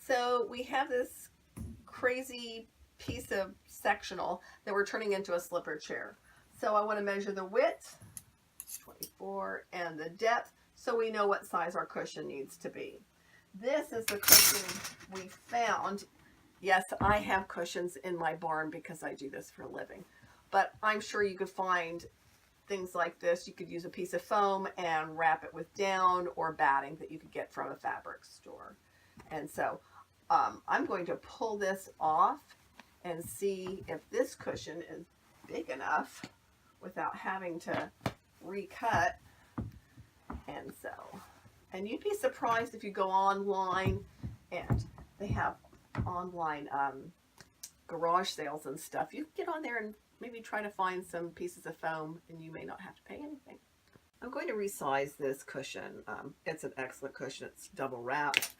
So we have this crazy piece of sectional that we're turning into a slipper chair. So I want to measure the width, 24, and the depth, so we know what size our cushion needs to be. This is the cushion we found. Yes, I have cushions in my barn because I do this for a living, but I'm sure you could find things like this. You could use a piece of foam and wrap it with down or batting that you could get from a fabric store. And so I'm going to pull this off and see if this cushion is big enough without having to recut. And so, and you'd be surprised if you go online and they have online garage sales and stuff. You can get on there and maybe try to find some pieces of foam and you may not have to pay anything. I'm going to resize this cushion. It's an excellent cushion. It's double wrapped.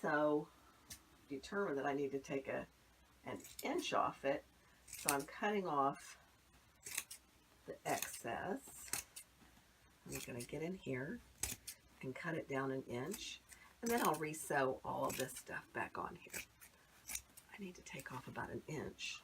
So determined that I need to take an inch off it. So I'm cutting off the excess. I'm going to get in here and cut it down an inch, and then I'll re-sew all of this stuff back on here. I need to take off about an inch.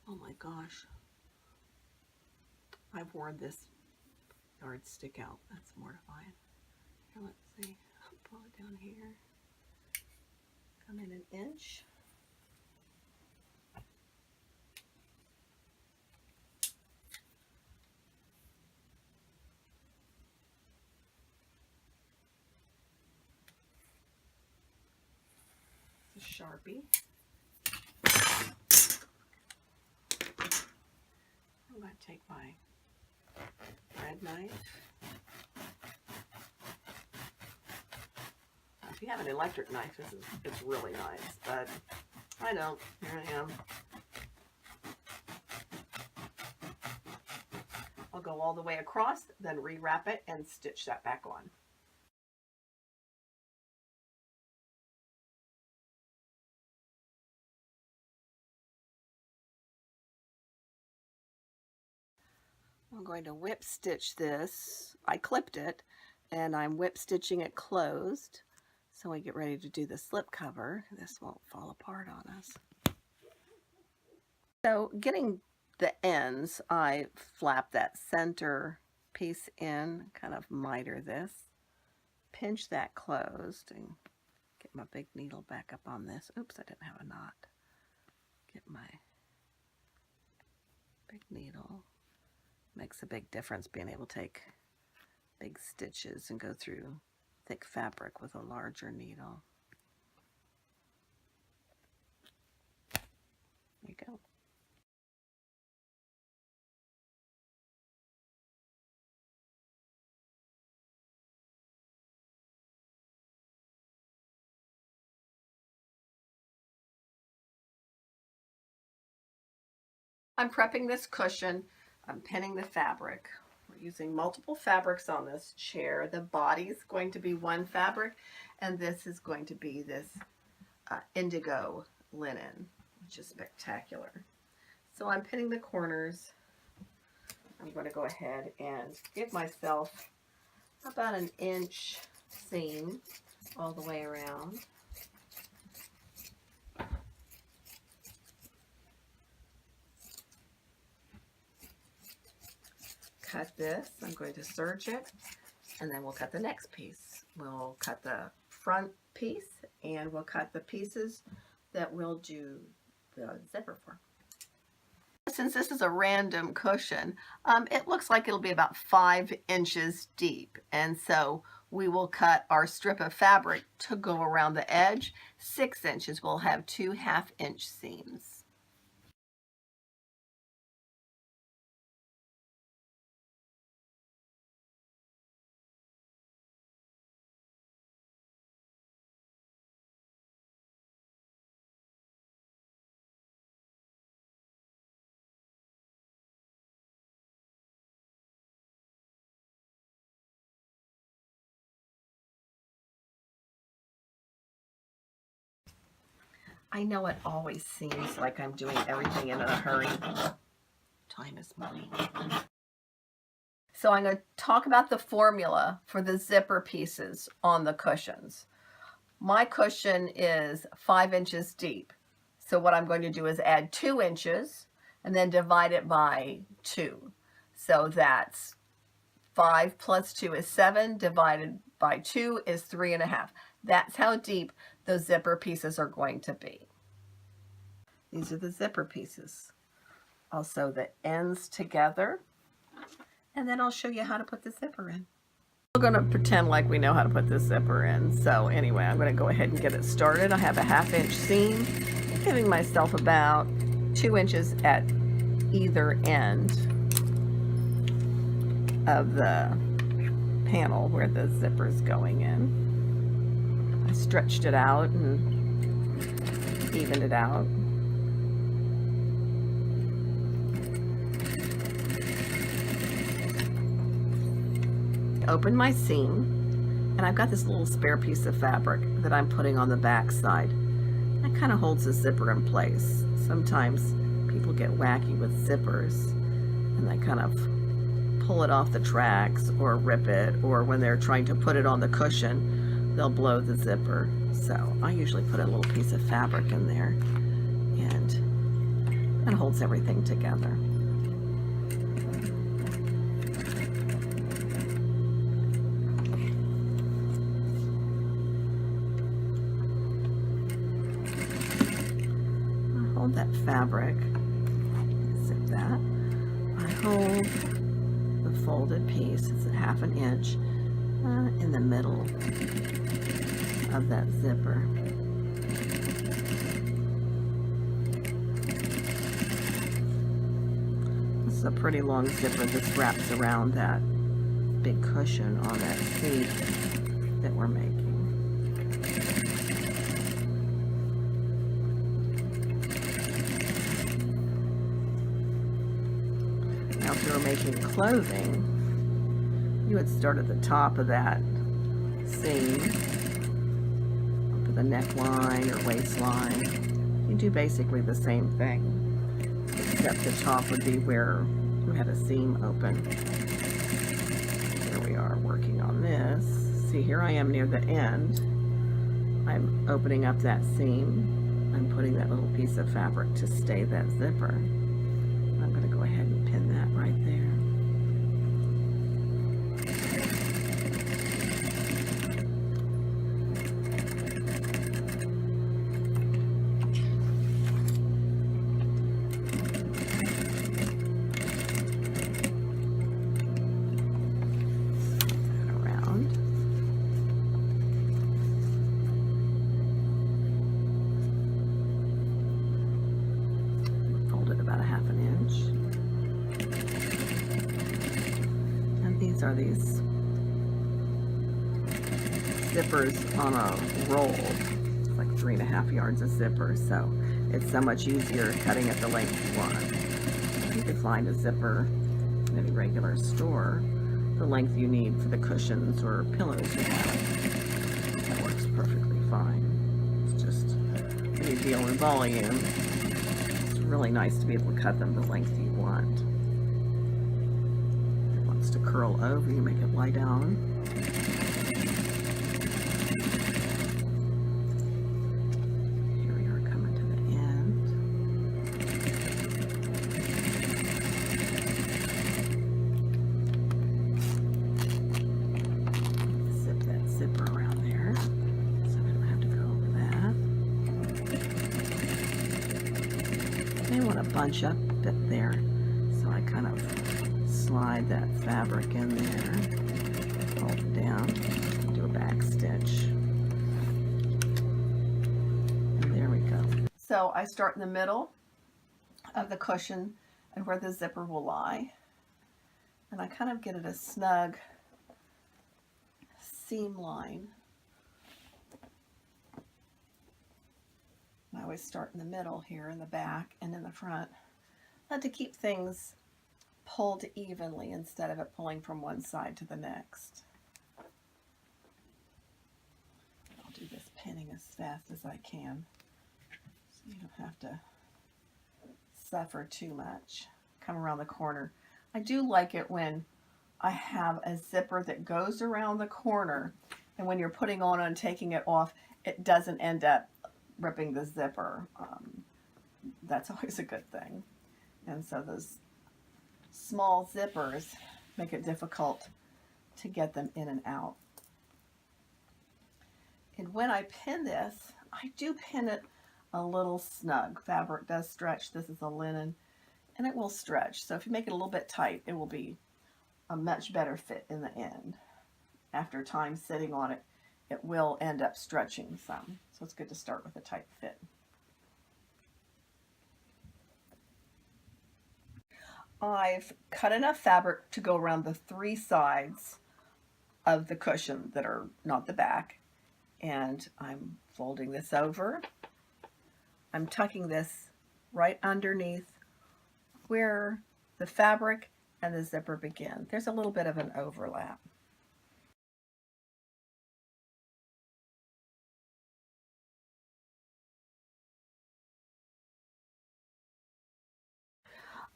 Oh my gosh, I've worn this yardstick out. That's mortifying. Here, let's see. I'll pull it down here. Come in an inch. It's a Sharpie. I'm going to take my thread knife. If you have an electric knife, it's really nice, but I don't. Here I am. I'll go all the way across, then rewrap it and stitch that back on. I'm going to whip stitch this. I clipped it and I'm whip stitching it closed. So we get ready to do the slip cover. This won't fall apart on us. So getting the ends, I flap that center piece in, kind of miter this, pinch that closed, and get my big needle back up on this. Oops, I didn't have a knot. Get my big needle. Makes a big difference being able to take big stitches and go through thick fabric with a larger needle. There you go. I'm prepping this cushion. I'm pinning the fabric. We're using multiple fabrics on this chair. The body is going to be one fabric, and this is going to be this indigo linen, which is spectacular. So I'm pinning the corners. I'm going to go ahead and give myself about an inch seam all the way around. Cut this. I'm going to serge it, and then we'll cut the next piece. We'll cut the front piece, and we'll cut the pieces that we'll do the zipper for. Since this is a random cushion, it looks like it'll be about 5 inches deep, and so we will cut our strip of fabric to go around the edge. 6 inches. We'll have 2 half-inch seams. I know it always seems like I'm doing everything in a hurry. Time is money. So I'm going to talk about the formula for the zipper pieces on the cushions. My cushion is 5 inches deep. So what I'm going to do is add 2 inches and then divide it by 2. So that's 5 plus 2 is 7, divided by 2 is 3.5. That's how deep those zipper pieces are going to be. These are the zipper pieces. I'll sew the ends together, and then I'll show you how to put the zipper in. We're going to pretend like we know how to put this zipper in. So anyway, I'm going to go ahead and get it started. I have a 1/2 inch seam, giving myself about 2 inches at either end of the panel where the zipper is going in. I stretched it out and evened it out. Open my seam, and I've got this little spare piece of fabric that I'm putting on the back side. That kind of holds the zipper in place. Sometimes people get wacky with zippers and they kind of pull it off the tracks or rip it, or when they're trying to put it on the cushion, they'll blow the zipper. So I usually put a little piece of fabric in there, and that holds everything together. That fabric, zip that. I hold the folded piece, it's at 1/2 inch, in the middle of that zipper. This is a pretty long zipper. This wraps around that big cushion on that seat that we're making. If you were making clothing, you would start at the top of that seam, up to the neckline or waistline. You do basically the same thing, except the top would be where you had a seam open. Here we are working on this. See, here I am near the end. I'm opening up that seam. I'm putting that little piece of fabric to stay that zipper. I'm going to go ahead and pin that right there. That around. Fold it about 1/2 inch. And these are these zippers on a roll. It's like 3.5 yards of zipper, so it's so much easier cutting at the length you want. You could find a zipper in any regular store the length you need for the cushions or pillows you have. That works perfectly fine. It's just when you deal in volume, it's really nice to be able to cut them the length you want. If it wants to curl over, you make it lie down. Here we are coming to the end. Zip that zipper around there so we don't have to go over that. I want to bunch up a bit there, so I kind of slide that fabric in there, hold it down, do a back stitch, and there we go. So I start in the middle of the cushion and where the zipper will lie, and I kind of get it a snug seam line. I always start in the middle here, in the back and in the front. I like to keep things pulled evenly instead of it pulling from one side to the next. I'll do this pinning as fast as I can. You don't have to suffer too much. Come around the corner. I do like it when I have a zipper that goes around the corner, and when you're putting on and taking it off, it doesn't end up ripping the zipper. That's always a good thing. And so those small zippers make it difficult to get them in and out. And when I pin this, I do pin it a little snug. Fabric does stretch. This is a linen, and it will stretch. So if you make it a little bit tight, it will be a much better fit in the end. After time sitting on it, it will end up stretching some. So it's good to start with a tight fit. I've cut enough fabric to go around the 3 sides of the cushion that are not the back, and I'm folding this over. I'm tucking this right underneath where the fabric and the zipper begin. There's a little bit of an overlap.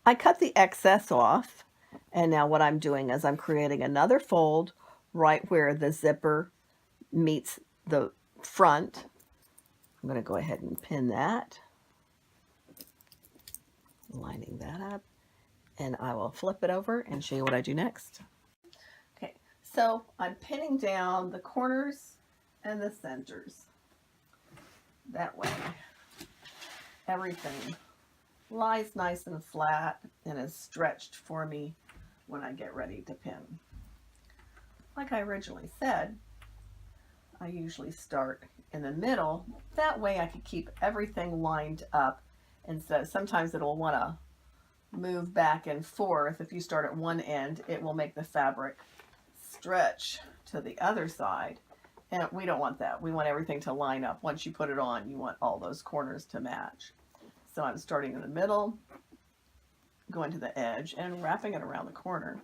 I cut the excess off, and now what I'm doing is I'm creating another fold right where the zipper meets the front. I'm going to go ahead and pin that, lining that up, and I will flip it over and show you what I do next. Okay, so I'm pinning down the corners and the centers. That way everything lies nice and flat and is stretched for me when I get ready to pin. Like I originally said, I usually start in the middle. That way I can keep everything lined up, and so sometimes it'll want to move back and forth. If you start at one end, it will make the fabric stretch to the other side, and we don't want that. We want everything to line up. Once you put it on, you want all those corners to match. So I'm starting in the middle, going to the edge, and wrapping it around the corner.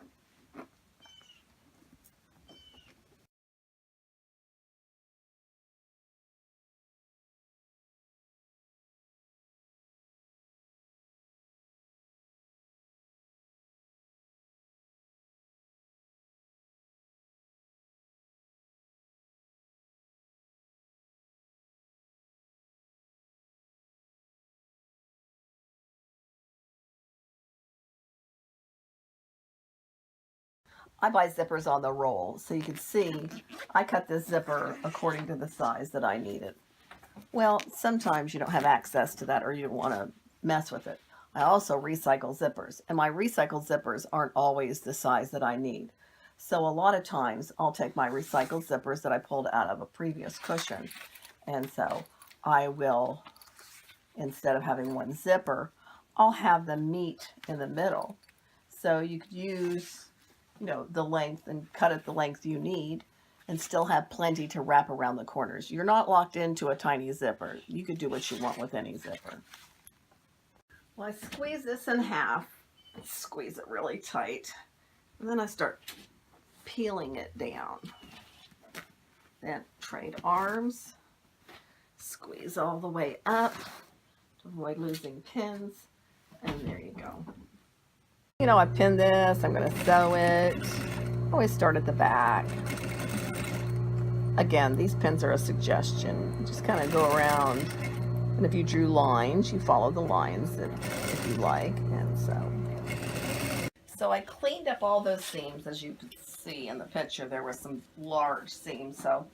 I buy zippers on the roll, so you can see I cut this zipper according to the size that I need it. Well, sometimes you don't have access to that, or you don't want to mess with it. I also recycle zippers, and my recycled zippers aren't always the size that I need. So a lot of times I'll take my recycled zippers that I pulled out of a previous cushion, and so I will, instead of having one zipper, I'll have them meet in the middle. So you could use, the length and cut it the length you need and still have plenty to wrap around the corners. You're not locked into a tiny zipper. You could do what you want with any zipper. Well, I squeeze this in half, squeeze it really tight, and then I start peeling it down. Then trade arms, squeeze all the way up to avoid losing pins, and there you go. I pinned this, I'm going to sew it. Always start at the back. Again, these pins are a suggestion. You just kind of go around, and if you drew lines, you follow the lines if you like. And so I cleaned up all those seams. As you can see in the picture, there were some large seams, so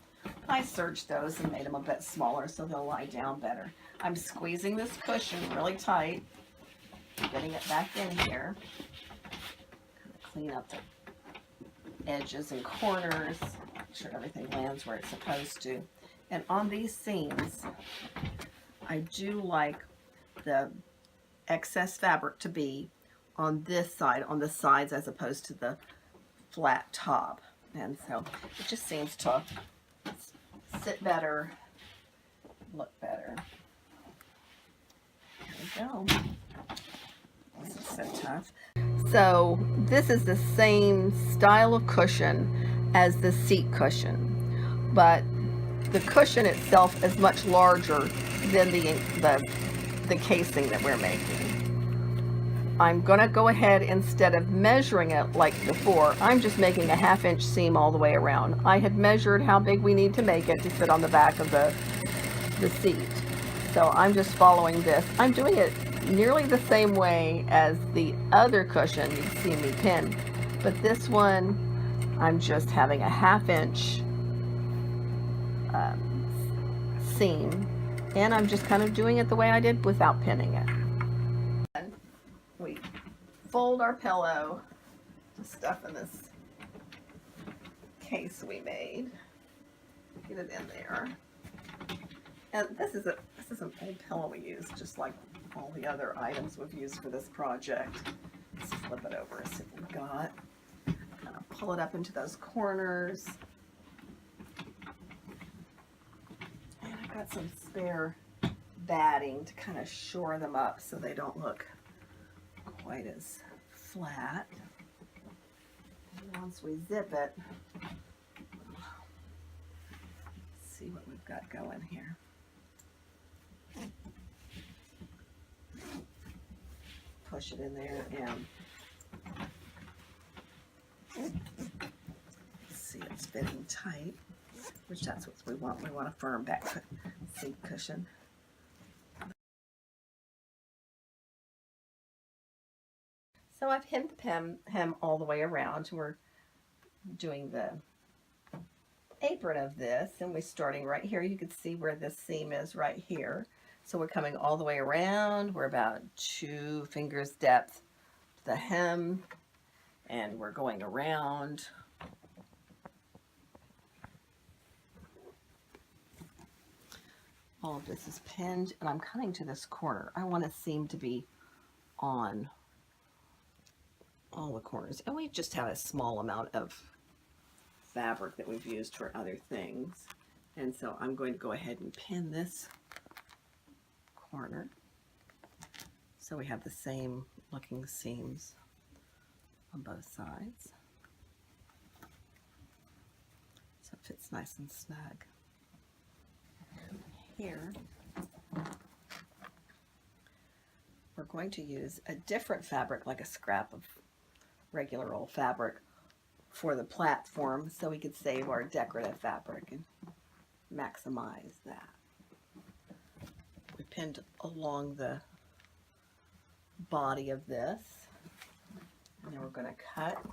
I serged those and made them a bit smaller so they'll lie down better. I'm squeezing this cushion really tight, getting it back in here. Clean up the edges and corners, make sure everything lands where it's supposed to. And on these seams, I do like the excess fabric to be on this side, on the sides, as opposed to the flat top. And so it just seems to sit better, look better. There we go. This is so tough. So this is the same style of cushion as the seat cushion, but the cushion itself is much larger than the the casing that we're making. I'm gonna go ahead, instead of measuring it like before, I'm just making a 1/2 inch seam all the way around. I had measured how big we need to make it to fit on the back of the seat. So I'm just following this. I'm doing it nearly the same way as the other cushion you see me pin, but this one I'm just having a 1/2 inch seam, and I'm just kind of doing it the way I did without pinning it. We fold our pillow to stuff in this case we made. Get it in there. And this is an old pillow we used, just like all the other items we've used for this project. Let's flip it over and see what we've got. Kind of pull it up into those corners. And I've got some spare batting to kind of shore them up so they don't look quite as flat. And once we zip it, let's see what we've got going here. Push it in there and see it's fitting tight, which that's what we want. We want a firm back seat cushion. So I've hemmed the hem all the way around. We're doing the apron of this, and we're starting right here. You can see where this seam is right here. So we're coming all the way around. We're about 2 fingers depth to the hem, and we're going around. All of this is pinned, and I'm cutting to this corner. I want a seam to be on all the corners, and we just have a small amount of fabric that we've used for other things, and so I'm going to go ahead and pin this corner so we have the same looking seams on both sides, so it fits nice and snug. Here we're going to use a different fabric, like a scrap of regular old fabric, for the platform, so we could save our decorative fabric and maximize that. We pinned along the body of this, and then we're going to cut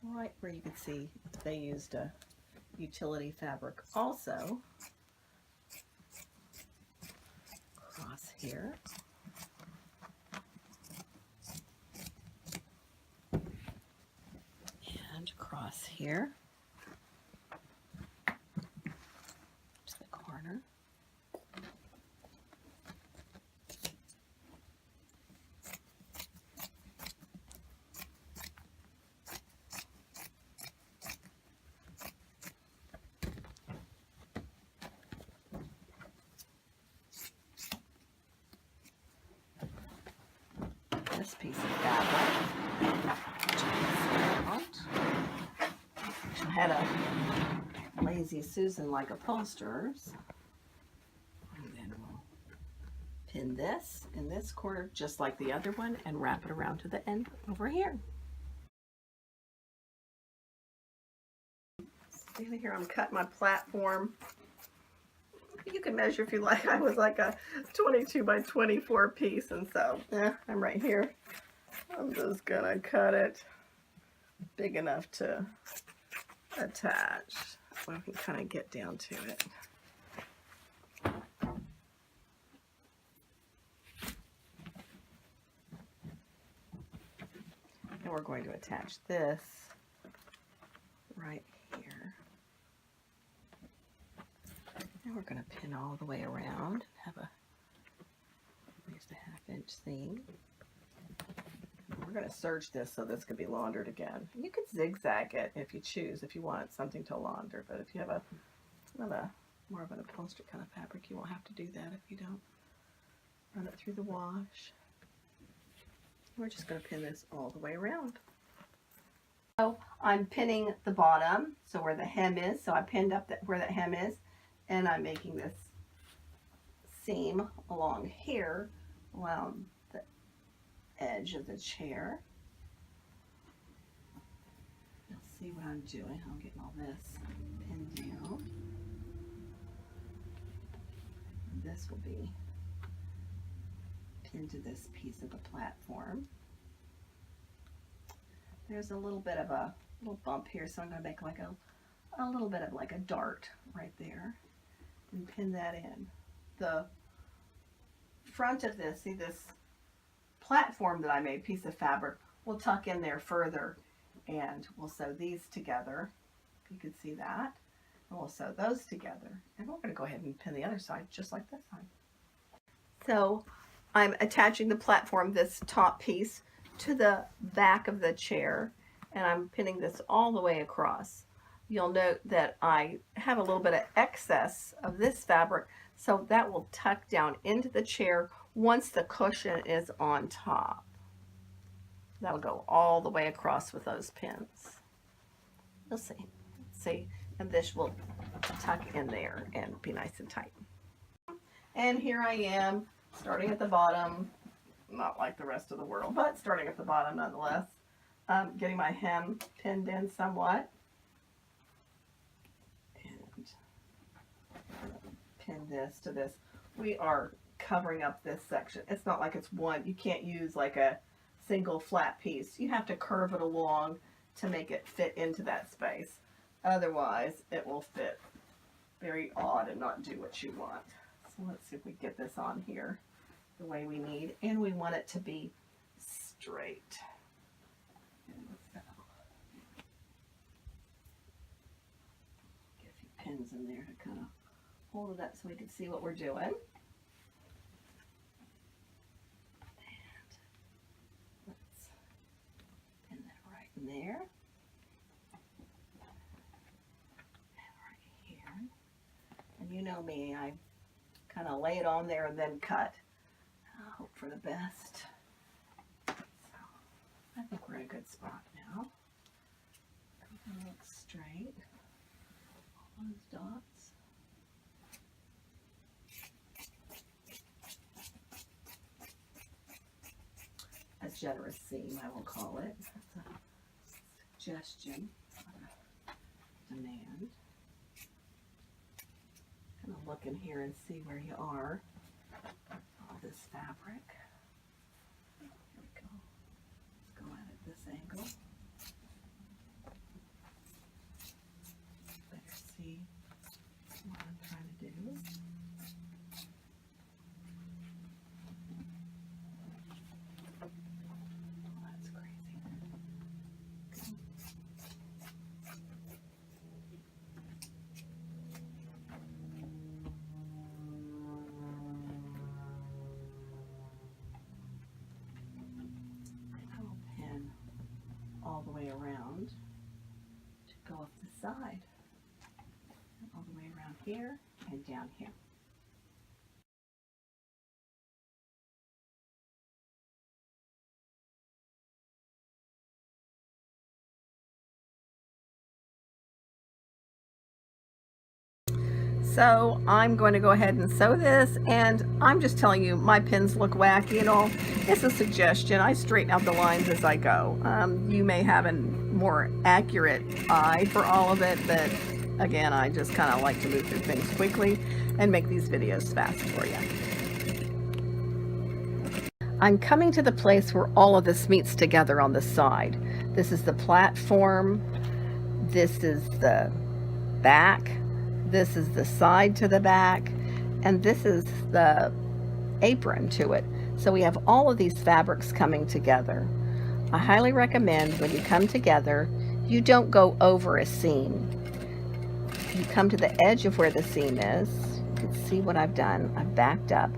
right where you can see they used a utility fabric also. Cross here. And cross here to the corner. This piece of fabric, I had a Lazy Susan like upholsterers, and then we'll pin this in this corner just like the other one and wrap it around to the end over here. See here, I'm cutting my platform. You can measure if you like. I was like a 22 by 24 piece, and so I'm right here. I'm just gonna cut it big enough to attach, so I can kind of get down to it. And we're going to attach this right here. And we're going to pin all the way around. Have a just a 1/2 inch seam. We're going to serge this so this could be laundered again. You could zigzag it if you choose, if you want something to launder, but if you have more of an upholstery kind of fabric, you won't have to do that if you don't run it through the wash. We're just going to pin this all the way around. So I'm pinning the bottom, so where the hem is, so I pinned up where that hem is, and I'm making this seam along here around the edge of the chair. You'll see what I'm doing. I'm getting all this pinned down. And this will be pinned to this piece of the platform. There's a little bit of a little bump here, so I'm going to make like a little bit of like a dart right there and pin that in. The front of this, see this platform that I made, piece of fabric, we'll tuck in there further, and we'll sew these together. You can see that. And we'll sew those together. And we're going to go ahead and pin the other side just like this side. So I'm attaching the platform, this top piece, to the back of the chair, and I'm pinning this all the way across. You'll note that I have a little bit of excess of this fabric, so that will tuck down into the chair once the cushion is on top. That'll go all the way across with those pins. You'll see. See, and this will tuck in there and be nice and tight. And here I am, starting at the bottom, not like the rest of the world, but starting at the bottom nonetheless. Getting my hem pinned in somewhat. And pin this to this. We are covering up this section. It's not like it's one. You can't use like a single flat piece. You have to curve it along to make it fit into that space. Otherwise, it will fit very odd and not do what you want. So let's see if we get this on here the way we need. And we want it to be straight. Get a few pins in there to kind of hold it up so we can see what we're doing. And let's pin that right in there. And right here. And you know me, I kind of lay it on there and then cut. I hope for the best. So I think we're in a good spot now. Everything looks straight. All those dots. A generous seam, I will call it. That's a suggestion, not a demand. Kind of look in here and see where you are. All this fabric. Here we go. Let's go at it this angle. Better see what I'm trying to do. Oh, that's crazy. Okay. I will pin all the way around to go up the side. All the way around here and down here. So I'm going to go ahead and sew this, and I'm just telling you my pins look wacky and all. It's a suggestion. I straighten out the lines as I go. You may have a more accurate eye for all of it, but again, I just kind of like to move through things quickly and make these videos fast for you. I'm coming to the place where all of this meets together on the side. This is the platform. This is the back. This is the side to the back. And this is the apron to it. So we have all of these fabrics coming together. I highly recommend when you come together, you don't go over a seam. You come to the edge of where the seam is. You can see what I've done. I've backed up.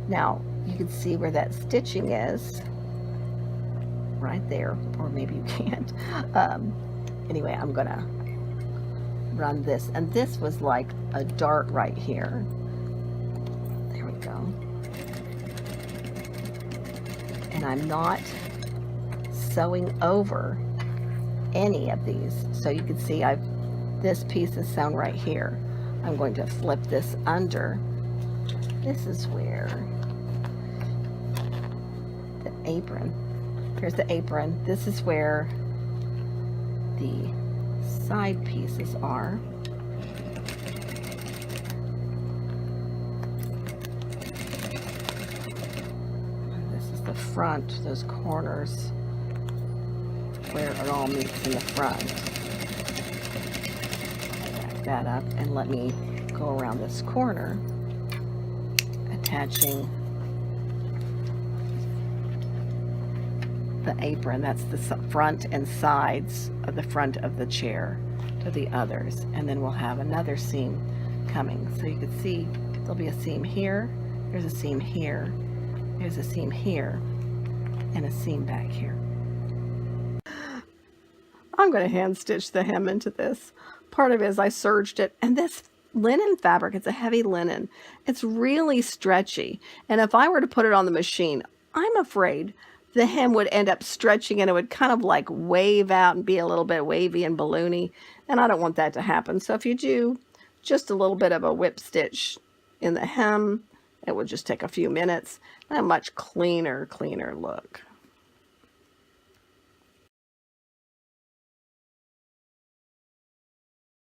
Now you can see where that stitching is right there, or maybe you can't. Anyway, I'm gonna run this, and this was like a dart right here. There we go. And I'm not sewing over any of these. So you can see this piece is sewn right here. I'm going to flip this under this is where the apron, here's the apron. This is where the side pieces are. This is the front, those corners where it all meets in the front. Back that up and let me go around this corner, attaching the apron. That's the front and sides of the front of the chair to the others, and then we'll have another seam coming. So you can see there'll be a seam here, there's a seam here, there's a seam here, and a seam back here. I'm going to hand stitch the hem into this. Part of it is I serged it, and this linen fabric, it's a heavy linen. It's really stretchy, and if I were to put it on the machine, I'm afraid the hem would end up stretching and it would kind of like wave out and be a little bit wavy and balloony, and I don't want that to happen. So if you do just a little bit of a whip stitch in the hem, it would just take a few minutes and a much cleaner look.